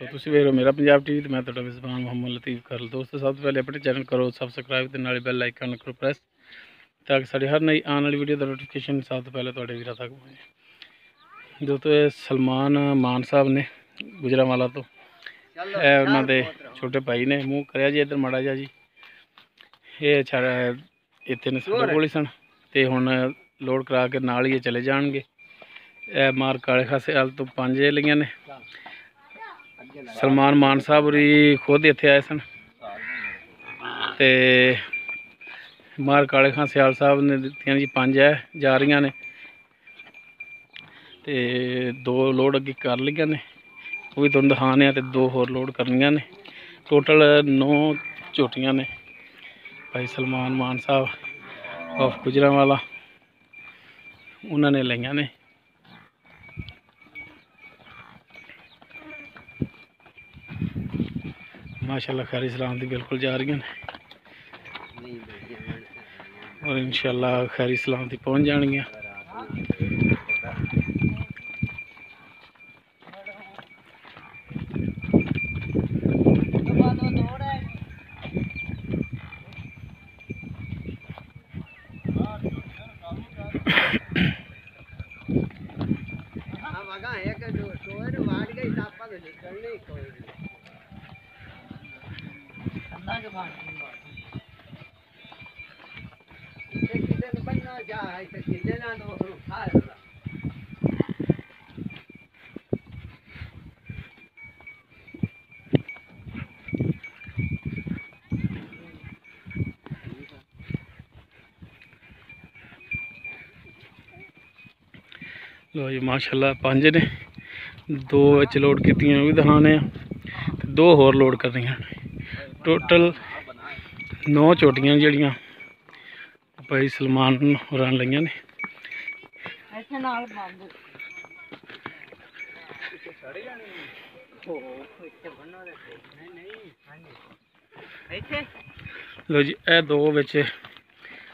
तो तुसीं वेख रहे हो मेरा पंजाब टीवी तो मैं तुहाडा मेज़बान मोहम्मद लतीफ़ कर। दोस्तों सब तो पहले अपने चैनल करो सबसक्राइब ते नाले बैल आइकन करो प्रेस ताकि साड़ी हर नई आने वाली वीडियो का नोटिफिकेशन सब तो पहले तुहाडे वीरां तक पहुंचे। दोस्तों ये सलमान मान साहब ने गुजरांवाला तो उन्हां दे छोटे भाई ने मूँह करिया जी इधर माड़ा जा जी। ये छड़ा इत्थे ने साडे कोल ही सन ते हुण लोड करा के नाल ही चले जाणगे। मार काले खासे हाल तो 5 लईआं ने। सलमान मान साहब होरी खुद इत्थे आए सन ते मार काले खां सियाल साहब ने दित्तियां जी 5 जा रही ने ते 2 लोड अगे कर लियां ने वो भी तुहानूं दिखाने ते 2 होर लोड करनियां ने। टोटल 9 झोटियां ने भाई सलमान मान साहब ऑफ गुजरांवाला उन्होंने लईआं ने। माशाल्लाह खैरी सलाम दी बिल्कुल जा रही हैं और इंशाल्लाह खैरी सलाम दी पहुँच जाएंगे। लो जी माशाल्लाह 5 ने 2 विच लोड कीतियां भी दिखाने 2 होर लोड करनियां। टोटल 9 झोटियां जड़ियां भाई सलमान होरां लईआं ने। लो जी ए 2 विच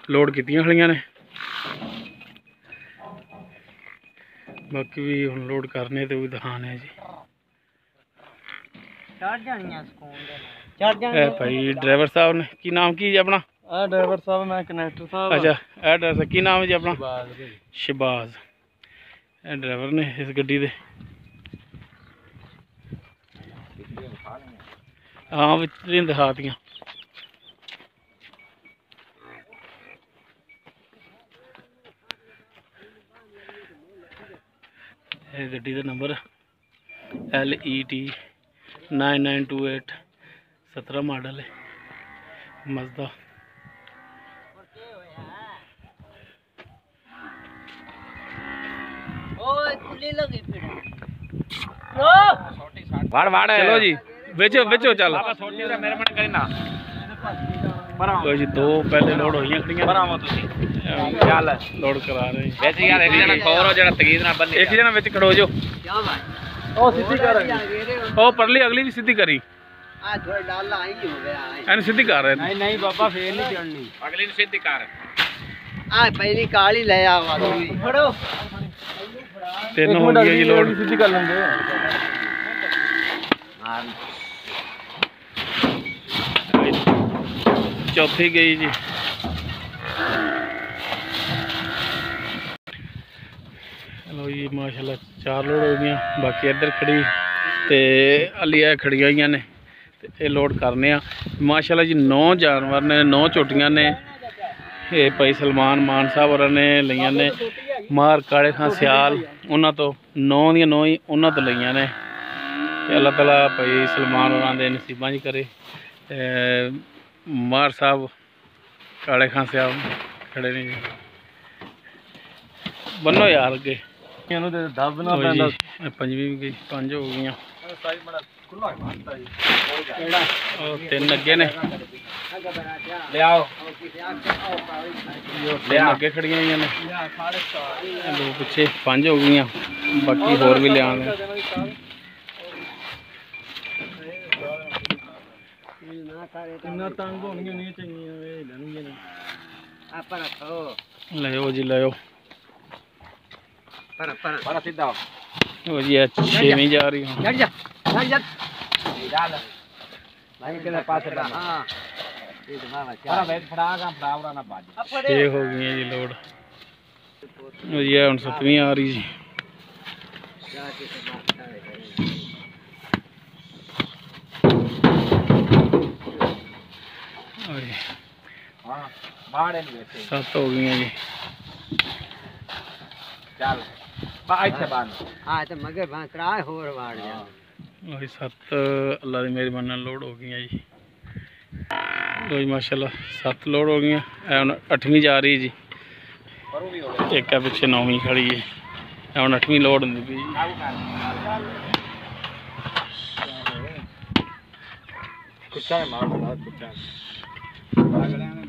लोड कीतियां खड़ियां ने बाकी भी हुण लोड करने तो भी दिखाने जी। भाई ड्राइवर साहब ने की नाम की जी अपना? ड्राइवर साहब मैं कनेक्टर साहब। अच्छा ए ड्राइवर की नाम है जी अपना? शहबाज। ए ड्राइवर ने इस गड्डी दे। हाँ विच दिखातियां। गड्डी का नंबर LET 9928 17 मॉडल है मजदा। चलो जी बेचो बेचो चल लो जी 2 पहले लोड होई लोड करा रहे एक जना विच खड़ो जो ओ परली अगली भी सीधी करी सीधी कर रहे नहीं नहीं बाबा फेर नहीं चढ़नी अगली सीधी कर पहली काली ले आवा फड़ो 3 हो गई जी लोड सीधी कर लेंगे। चौथी गई जी। लो जी माशाल्लाह 4 लोड हो गई बाकी इधर खड़ी ते अली खड़िया हुई ने ये लोड करने माशाल्लाह जी 9 जानवर ने 9 झोटियां ने ये भाई सलमान मान साहब और ने लईआं ने। मार काले खां सियाल उन्हां तो 9 दी 9 ही उन्हां तो लईआं ने। अल्लाह ताला भाई सलमान और दे नसीबां च करे। मार साहब काले खां सियाल खड़े ने जी बनो यार अगे पंजवी भी गई 5 हो गई 3 अगे ने 3 अगे खड़िया हुई ने 2 पिछे 5 हो गई बाकी होर भी लिया लो जी लो जी 6वीं जा रही हूँ। ये हो गई है जी लोड ये हम 7वीं आ रही जी सत्त हो गई जी वही 7 अल्लाह की मेहरबानी नाल लोड हो गई जी लो जी माशाल्लाह 7 लोड हो गई हम 8वीं जा रही जी एक है पिछे 9वीं खड़ी है हम 8वीं लोड होंगी पी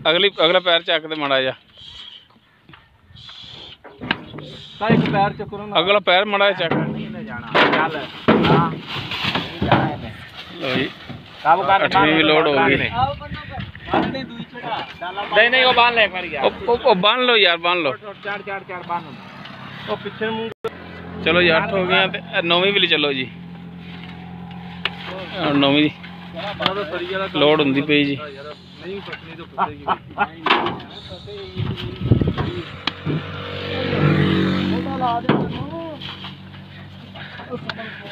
अगला पैर चक दे माड़ा जा अगला पैर माड़ा चक लो जी 8वीं भी लोड हो गई नहीं वो बांध ले बांध लो यार बांध लो चलो जी 8 हो गया 9वीं भी चलो जी 9वीं लोड होंदी पई जी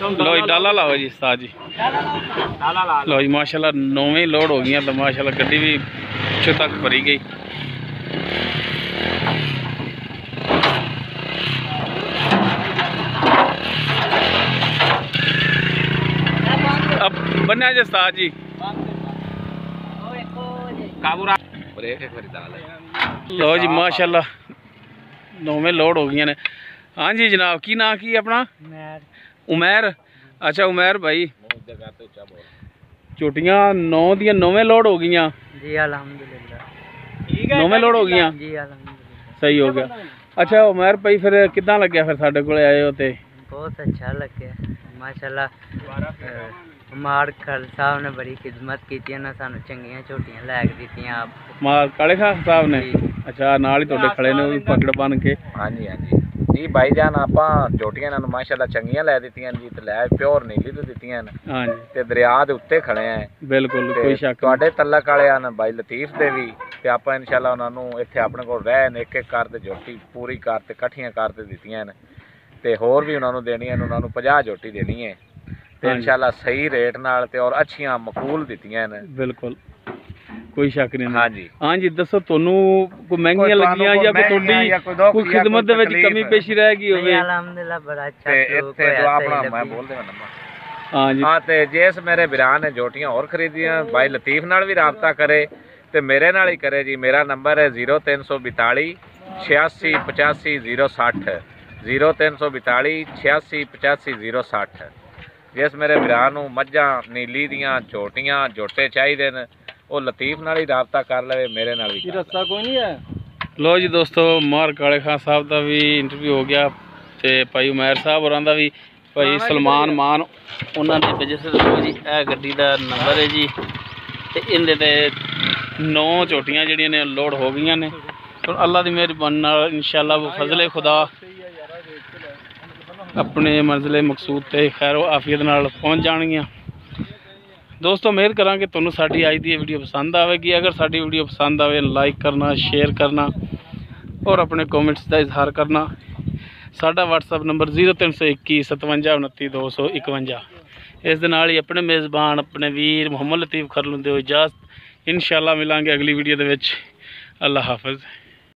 लो जी डाला लाओ जी उस्ताद जी लो जी माशाल्लाह 9वीं लोड हो गई तो माशाल्लाह गड्डी भी पिछों तक भरी गई अब बनया जी उस्ताद जी लो जी माशाल्लाह 9वीं लोड हो गई ने हाँ जी जनाब की ना की अपना उमैर अच्छा उमैर भाई चोटियां 9 दियां 9वें लोड हो गई जी अल्हम्दुलिल्लाह 9वें लोड हो गई जी अल्हम्दुलिल्लाह सही हो गया अच्छा उमैर भाई फिर कितना लग्या फिर साडे कोले आए हो ते बहुत अच्छा लग्या माशाल्लाह मार खल साहब ने बड़ी खिदमत की ना सानू चंगियां झोटियां लैक दित्तियां आप मार काले खान साहब ने अच्छा नाल ही तोड़े खड़े ने पकड़ बन के हाँ जी जी भाईजान आपां झोटियां इन्हां नूं माशाल्लाह चंगियां लै दित्तियां जी ते लै प्योर नीली तो दित्तियां ने हाँ जी ते दरिया दे उत्ते खड़े हैं बिल्कुल कोई शक तुहाडे तलक वाले ने भाई लतीफ दे भी ते आपां इंशाल्लाह उन्हां नूं इत्थे अपने कोल रहन एक एक कर ते झोटी पूरी कर ते इकट्ठियां कर ते दित्तियां ने ते होर भी उन्हां नूं देणियां ने उन्हां नूं 50 झोटी देनी है ते इंशाल्लाह सही रेट नाल ते और अच्छियां मकबूल दित्तियां ने बिल्कुल कोई शक नहीं हाँ जी दसो तोनू कोई महंगियां लगियां या कोई तोड़ी कोई खिदमत दे विच कमी पेशी रह गई होवे अल्हम्दुलिल्लाह बड़ा अच्छा ते इत्थे जो अपना मैं बोल देवां नंबर हाँ ते जिस मेरे भरा ने झोटियां और खरीदियां भाई लतीफ नाल भी राबता करे ते मेरे नाल ही करे जी मेरा नंबर है 0342 86 85 060 0342 86 85 060 जिस मेरे भरा नूं मझां नीली दियां झोटियां झोटे चाहिए ने वो लतीफ नाल ही राबता कर ले मेरे नाल भी रस्सा कोई नहीं है लो जी दोस्तों मार काले खान साहब का भी इंटरव्यू हो गया तो भाई उमैर साहब होरां दा भी भाई सलमान मान उन्होंने भेजे से देखो जी यह गड्डी का नंबर है जी तो इहदे ते 9 झोटियां जिहड़ियां ने लोड हो गई ने तो अल्लाह की मेहरबानी नाल इंशाअल्लाह वो फजले खुदा अपने मंजिले मकसूद ते खैर आफियत नाल पहुँच जाणगियां दोस्तों उम्मीद करा कि तुहानूं साडी अज दी वीडियो पसंद आएगी अगर साडी वीडियो पसंद आए लाइक करना शेयर करना और अपने कमेंट्स का इजहार करना साडा WhatsApp नंबर 0321 57 29 251 इस दे नाल ही अपने मेज़बान अपने वीर मुहम्मद लतीफ खरलू दे इजाज़त इंशाअल्लाह मिलांगे अगली वीडियो दे विच अल्लाह हाफिज़।